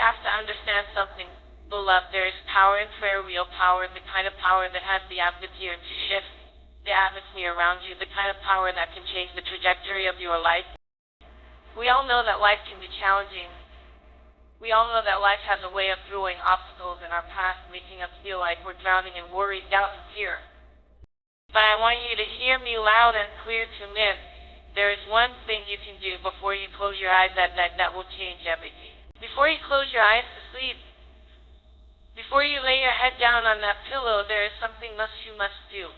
have to understand something, beloved. There is power in prayer, real power, the kind of power that has the atmosphere to shift the atmosphere around you, the kind of power that can change the trajectory of your life. We all know that life can be challenging. We all know that life has a way of throwing obstacles in our path, making us feel like we're drowning in worry, doubt, and fear. But I want you to hear me loud and clear tonight. There is one thing you can do before you close your eyes at night that will change everything. Before you close your eyes to sleep, before you lay your head down on that pillow, there is something you must do.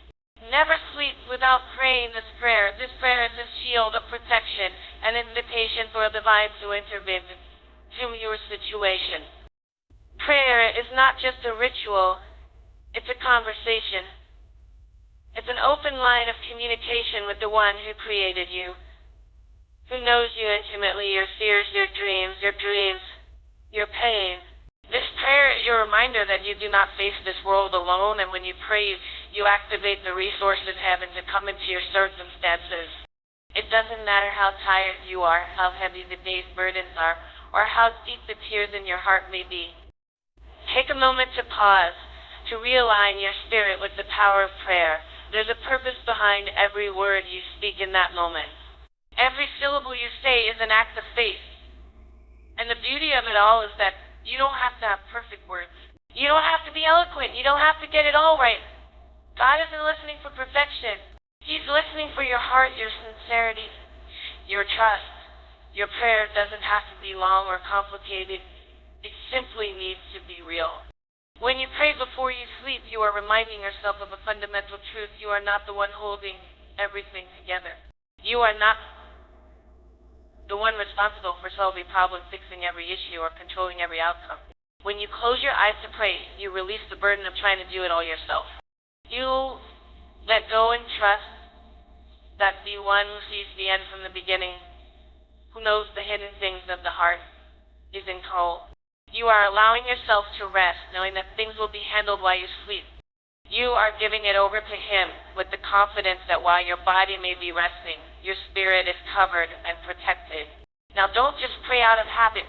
Never sleep without praying this prayer. This prayer is a shield of protection, an invitation for a divine to intervene to your situation. Prayer is not just a ritual, it's a conversation. It's an open line of communication with the one who created you, who knows you intimately, your fears, your dreams, your pain. This prayer is your reminder that you do not face this world alone, and when you pray, you activate the resources of heaven to come into your circumstances. It doesn't matter how tired you are, how heavy the day's burdens are, or how deep the tears in your heart may be. Take a moment to pause, to realign your spirit with the power of prayer. There's a purpose behind every word you speak in that moment. Every syllable you say is an act of faith. And the beauty of it all is that you don't have to have perfect words. You don't have to be eloquent. You don't have to get it all right. God isn't listening for perfection. He's listening for your heart, your sincerity, your trust. Your prayer doesn't have to be long or complicated. It simply needs to be real. When you pray before you sleep, you are reminding yourself of a fundamental truth. You are not the one holding everything together. You are not the one responsible for solving problems, fixing every issue, or controlling every outcome. When you close your eyes to pray, you release the burden of trying to do it all yourself. You let go and trust that the one who sees the end from the beginning, who knows the hidden things of the heart, is in control. You are allowing yourself to rest, knowing that things will be handled while you sleep. You are giving it over to Him with the confidence that while your body may be resting, your spirit is covered and protected. Now don't just pray out of habit.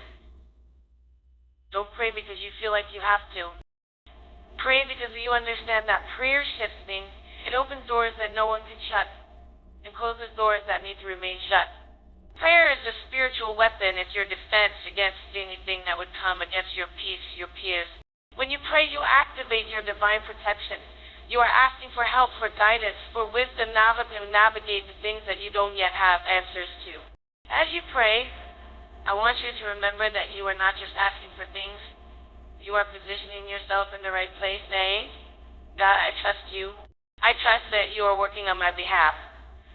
Don't pray because you feel like you have to. Pray because you understand that prayer shifts things. It opens doors that no one can shut, and closes doors that need to remain shut. Prayer is a spiritual weapon. It's your defense against anything that would come against your peace, your peers. When you pray, you activate your divine protection. You are asking for help, for guidance, for wisdom to navigate the things that you don't yet have answers to. As you pray, I want you to remember that you are not just asking for things. You are positioning yourself in the right place, saying, God, I trust you. I trust that you are working on my behalf.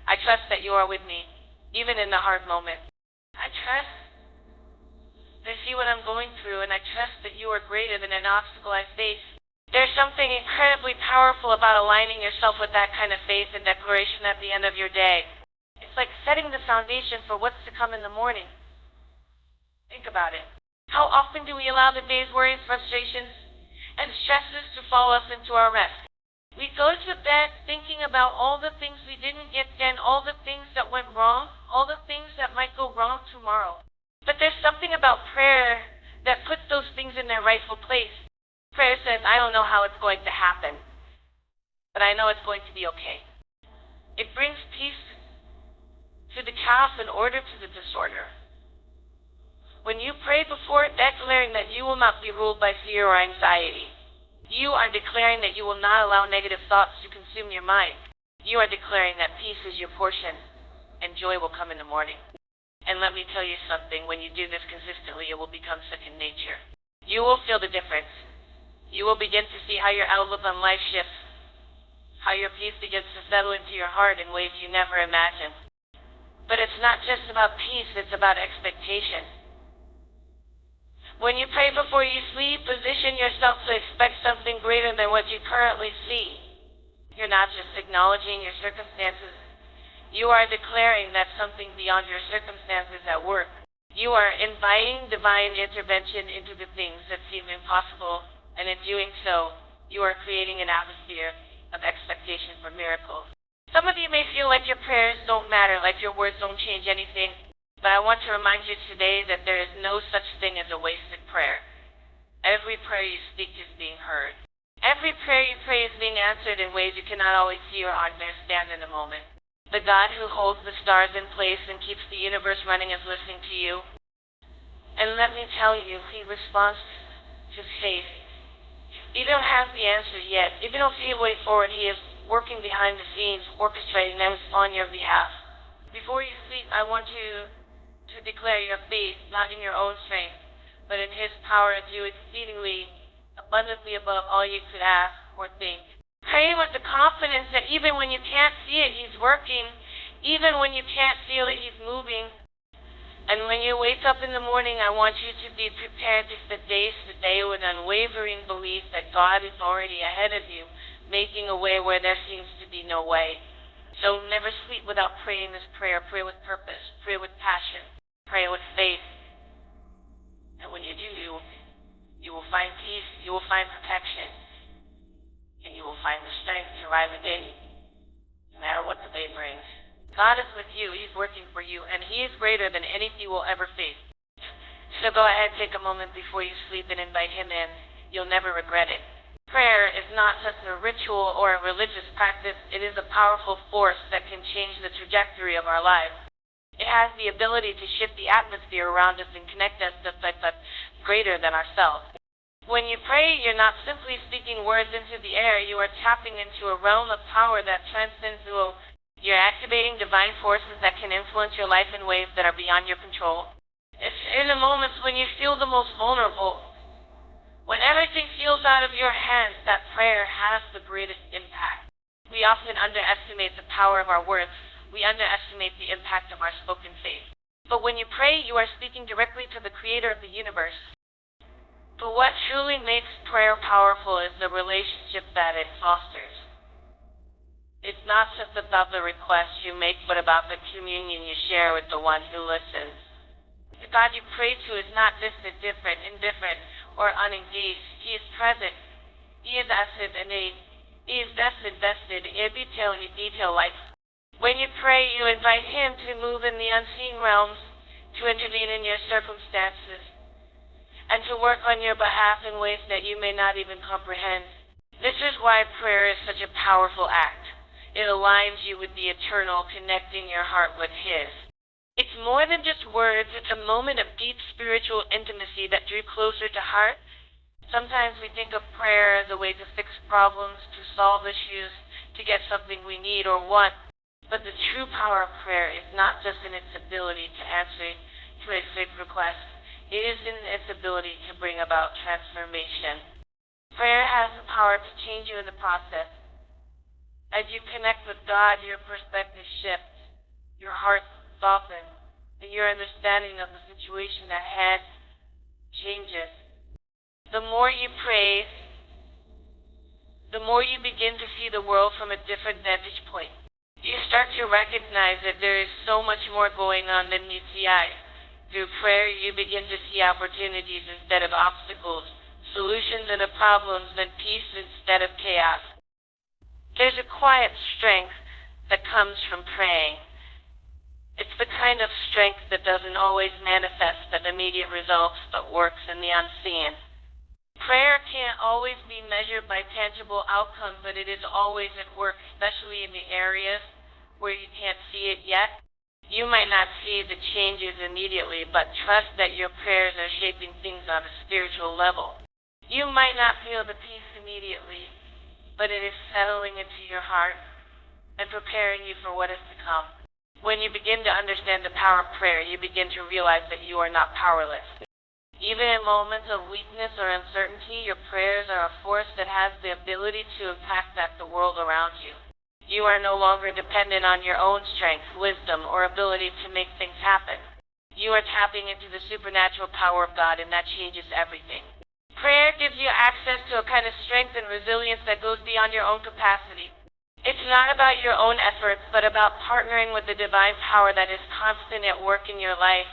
I trust that you are with me, even in the hard moment. I trust that you see what I'm going through, and I trust that you are greater than an obstacle I face. There's something incredibly powerful about aligning yourself with that kind of faith and declaration at the end of your day. It's like setting the foundation for what's to come in the morning. Think about it. How often do we allow the day's worries, frustrations, and stresses to follow us into our rest? We go to bed thinking about all the things we didn't get done, all the things that went wrong, all the things that might go wrong tomorrow. But there's something about prayer that puts those things in their rightful place. Prayer says, I don't know how it's going to happen, but I know it's going to be okay. It brings peace to the chaos and order to the disorder. When you pray before declaring that you will not be ruled by fear or anxiety, you are declaring that you will not allow negative thoughts to consume your mind. You are declaring that peace is your portion and joy will come in the morning. And let me tell you something, when you do this consistently, it will become second nature. You will feel the difference. You will begin to see how your outlook on life shifts, how your peace begins to settle into your heart in ways you never imagined. But it's not just about peace, it's about expectation. When you pray before you sleep, position yourself to expect something greater than what you currently see. You're not just acknowledging your circumstances. You are declaring that something beyond your circumstances at work. You are inviting divine intervention into the things that seem impossible, and in doing so, you are creating an atmosphere of expectation for miracles. Some of you may feel like your prayers don't matter, like your words don't change anything. But I want to remind you today that there is no such thing as a wasted prayer. prayer you speak is being heard. Every prayer you pray is being answered in ways you cannot always see or understand in the moment. The God who holds the stars in place and keeps the universe running is listening to you. And let me tell you, he responds to faith. You don't have the answer yet. If you don't see a way forward, he is working behind the scenes, orchestrating them on your behalf. Before you sleep, I want you to declare your faith, not in your own strength, but in his power to do exceedingly abundantly above all you could ask or think. Pray with the confidence that even when you can't see it, he's working. Even when you can't feel it, he's moving. And when you wake up in the morning, I want you to be prepared to face the day with unwavering belief that God is already ahead of you, making a way where there seems to be no way. So never sleep without praying this prayer. Pray with purpose. Pray with passion. Pray with faith. And when you do, you will find peace, you will find protection, and you will find the strength to rise again, no matter what the day brings. God is with you, he's working for you, and he is greater than anything you will ever face. So go ahead, take a moment before you sleep and invite him in. You'll never regret it. Prayer is not just a ritual or a religious practice, it is a powerful force that can change the trajectory of our lives. It has the ability to shift the atmosphere around us and connect us to something that's greater than ourselves. When you pray, you're not simply speaking words into the air, you are tapping into a realm of power that transcends the world. You're activating divine forces that can influence your life in ways that are beyond your control. It's in the moments when you feel the most vulnerable, when everything feels out of your hands, that prayer has the greatest impact. We often underestimate the power of our words. We underestimate the impact of our spoken faith. But when you pray, you are speaking directly to the creator of the universe. But what truly makes prayer powerful is the relationship that it fosters. It's not just about the request you make, but about the communion you share with the one who listens. The God you pray to is not distant, different, indifferent, or unengaged. He is present. He is active and he is invested in every detail life. When you pray, you invite him to move in the unseen realms, to intervene in your circumstances, and to work on your behalf in ways that you may not even comprehend. This is why prayer is such a powerful act. It aligns you with the eternal, connecting your heart with his. It's more than just words, it's a moment of deep spiritual intimacy that drew closer to heart. Sometimes we think of prayer as a way to fix problems, to solve issues, to get something we need or want. But the true power of prayer is not just in its ability to answer to a quick request. It is in its ability to bring about transformation. Prayer has the power to change you in the process. As you connect with God, your perspective shifts, your heart softens, and your understanding of the situation at hand changes. The more you pray, the more you begin to see the world from a different vantage point. You start to recognize that there is so much more going on than meets the eye. Through prayer, you begin to see opportunities instead of obstacles, solutions into problems, and peace instead of chaos. There's a quiet strength that comes from praying. It's the kind of strength that doesn't always manifest in immediate results, but works in the unseen. Prayer can't always be measured by tangible outcomes, but it is always at work, especially in the areas where you can't see it yet. You might not see the changes immediately, but trust that your prayers are shaping things on a spiritual level. You might not feel the peace immediately, but it is settling into your heart and preparing you for what is to come. When you begin to understand the power of prayer, you begin to realize that you are not powerless. Even in moments of weakness or uncertainty, your prayers are a force that has the ability to impact the world around you. You are no longer dependent on your own strength, wisdom, or ability to make things happen. You are tapping into the supernatural power of God, and that changes everything. Prayer gives you access to a kind of strength and resilience that goes beyond your own capacity. It's not about your own efforts, but about partnering with the divine power that is constant at work in your life.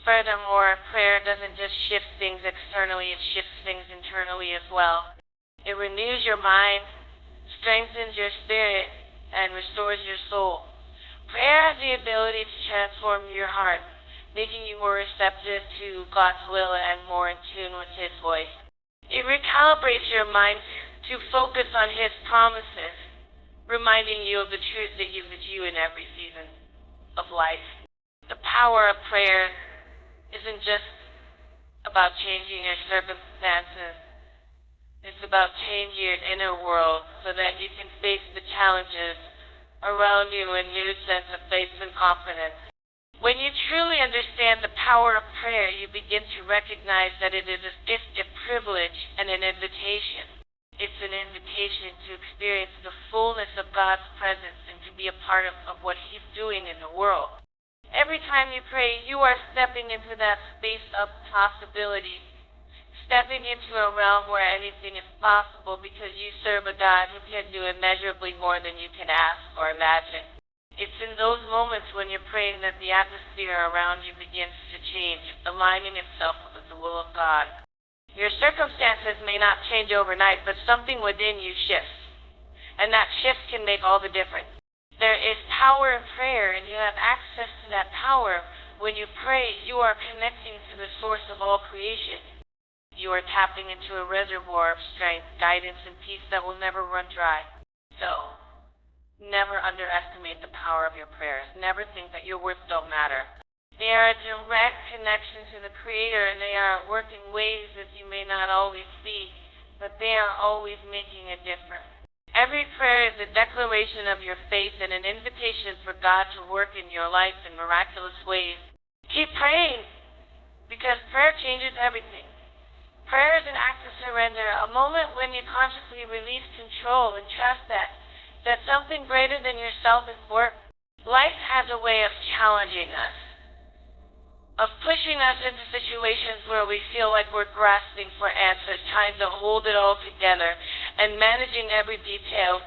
Furthermore, prayer doesn't just shift things externally, it shifts things internally as well. It renews your mind, strengthens your spirit, and restores your soul. Prayer has the ability to transform your heart, making you more receptive to God's will and more in tune with his voice. It recalibrates your mind to focus on His promises, reminding you of the truth that He gives you in every season of life. The power of prayer isn't just about changing your circumstances. It's about changing your inner world so that you can face the challenges around you in a new sense of faith and confidence. When you truly understand the power of prayer, you begin to recognize that it is a gift, a privilege, and an invitation. It's an invitation to experience the fullness of God's presence and to be a part of what He's doing in the world. Every time you pray, you are stepping into that space of possibility, stepping into a realm where anything is possible because you serve a God who can do immeasurably more than you can ask or imagine. It's in those moments when you're praying that the atmosphere around you begins to change, aligning itself with the will of God. Your circumstances may not change overnight, but something within you shifts, and that shift can make all the difference. There is power in prayer, and you have access to that power. When you pray, you are connecting to the source of all creation. You are tapping into a reservoir of strength, guidance, and peace that will never run dry. So, never underestimate the power of your prayers. Never think that your words don't matter. They are a direct connection to the Creator, and they are working ways that you may not always see, but they are always making a difference. Every prayer is a declaration of your faith and an invitation for God to work in your life in miraculous ways. Keep praying, because prayer changes everything. Prayer is an act of surrender, a moment when you consciously release control and trust that something greater than yourself is work. Life has a way of challenging us, of pushing us into situations where we feel like we're grasping for answers, trying to hold it all together, and managing every detail.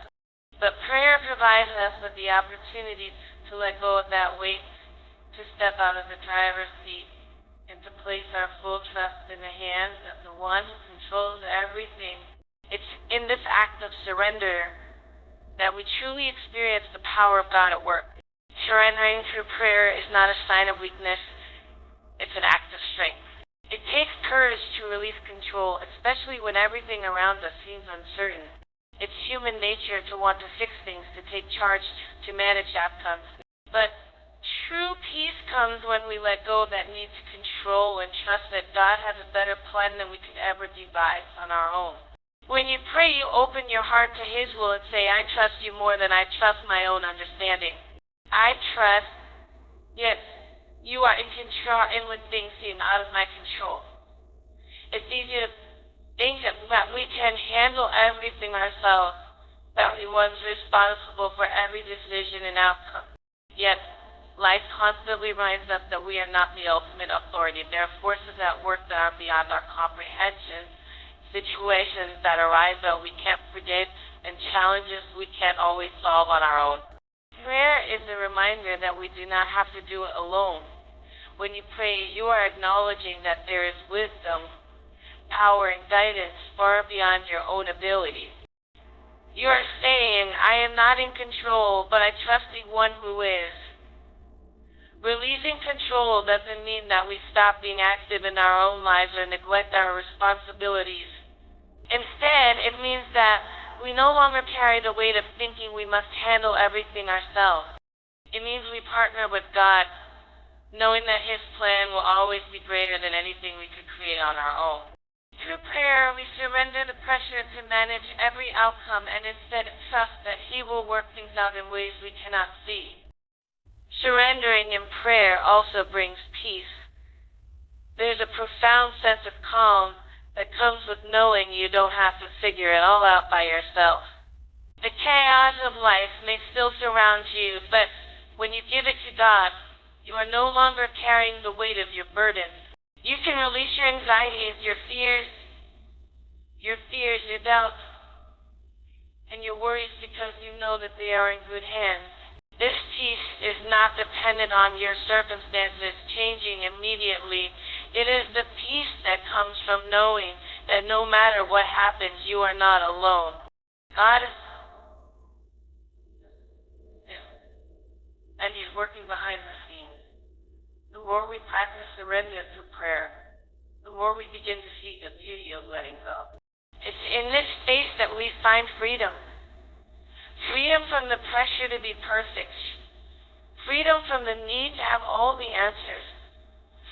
But prayer provides us with the opportunity to let go of that weight, to step out of the driver's seat, and to place our full trust in the hands of the one who controls everything. It's in this act of surrender that we truly experience the power of God at work. Surrendering through prayer is not a sign of weakness, it's an act of strength. It takes courage to release control, especially when everything around us seems uncertain. It's human nature to want to fix things, to take charge, to manage outcomes. But true peace comes when we let go of that need to control and trust that God has a better plan than we could ever devise on our own. When you pray, you open your heart to His will and say, I trust you more than I trust my own understanding. I trust, yet you are in control and when things seem out of my control. It's easy to think that we can handle everything ourselves, that we're ones responsible for every decision and outcome. Yet, life constantly reminds us that we are not the ultimate authority. There are forces at work that are beyond our comprehension, situations that arise that we can't predict, and challenges we can't always solve on our own. Prayer is a reminder that we do not have to do it alone. When you pray, you are acknowledging that there is wisdom, power, and guidance far beyond your own ability. You are saying, I am not in control, but I trust the one who is. Releasing control doesn't mean that we stop being active in our own lives or neglect our responsibilities. Instead, it means that we no longer carry the weight of thinking we must handle everything ourselves. It means we partner with God, knowing that His plan will always be greater than anything we could create on our own. Through prayer, we surrender the pressure to manage every outcome and instead trust that He will work things out in ways we cannot see. Surrendering in prayer also brings peace. There's a profound sense of calm that comes with knowing you don't have to figure it all out by yourself. The chaos of life may still surround you, but when you give it to God, you are no longer carrying the weight of your burdens. You can release your anxieties, your fears, your doubts, and your worries because you know that they are in good hands. This peace is not dependent on your circumstances changing immediately. It is the peace that comes from knowing that no matter what happens, you are not alone. God is, and He's working behind the scenes. The more we practice surrender through prayer, the more we begin to see the beauty of letting go. in this space that we find freedom. Freedom from the pressure to be perfect. Freedom from the need to have all the answers.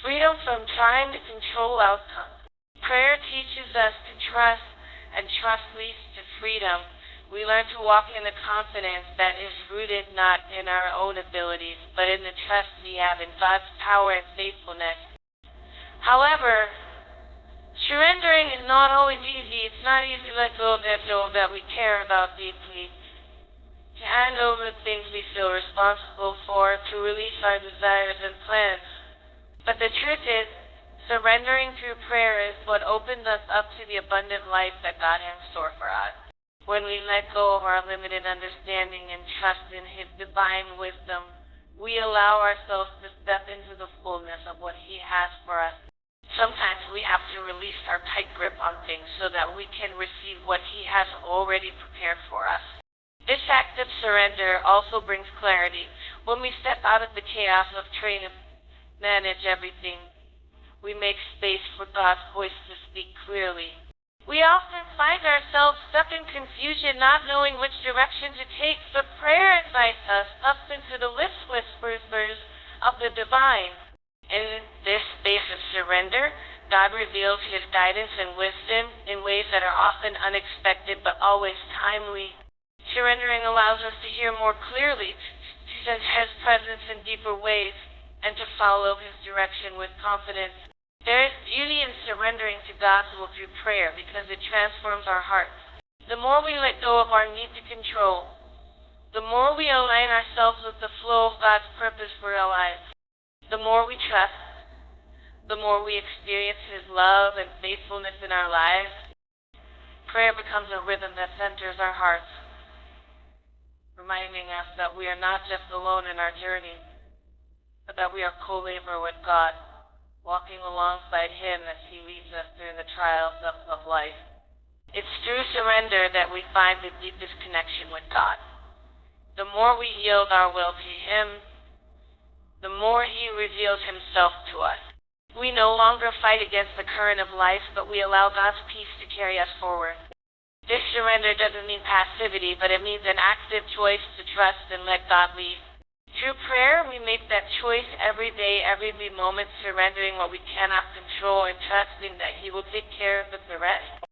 Freedom from trying to control outcomes. Prayer teaches us to trust, and trust leads to freedom. We learn to walk in the confidence that is rooted not in our own abilities, but in the trust we have in God's power and faithfulness. However, surrendering is not always easy. It's not easy to let go of that we care about deeply, to hand over the things we feel responsible for, to release our desires and plans. But the truth is, surrendering through prayer is what opens us up to the abundant life that God has in store for us. When we let go of our limited understanding and trust in His divine wisdom, we allow ourselves to step into the fullness of what He has for us. Sometimes we have to release our tight grip on things so that we can receive what He has already prepared for us. This act of surrender also brings clarity. When we step out of the chaos of trying to manage everything, we make space for God's voice to speak clearly. We often find ourselves stuck in confusion, not knowing which direction to take, but prayer invites us up into the whispers of the divine. In this space of surrender, God reveals His guidance and wisdom in ways that are often unexpected but always timely. Surrendering allows us to hear more clearly, to sense His presence in deeper ways, and to follow His direction with confidence. There is beauty in surrendering to God's will through prayer because it transforms our hearts. The more we let go of our need to control, the more we align ourselves with the flow of God's purpose for our lives. The more we trust, the more we experience His love and faithfulness in our lives. Prayer becomes a rhythm that centers our hearts, reminding us that we are not just alone in our journey, but that we are co-laborer with God, walking alongside Him as He leads us through the trials of life. It's through surrender that we find the deepest connection with God. The more we yield our will to Him, the more He reveals Himself to us. We no longer fight against the current of life, but we allow God's peace to carry us forward. This surrender doesn't mean passivity, but it means an active choice to trust and let God lead. Through prayer, we make that choice every day, every moment, surrendering what we cannot control and trusting that He will take care of the rest.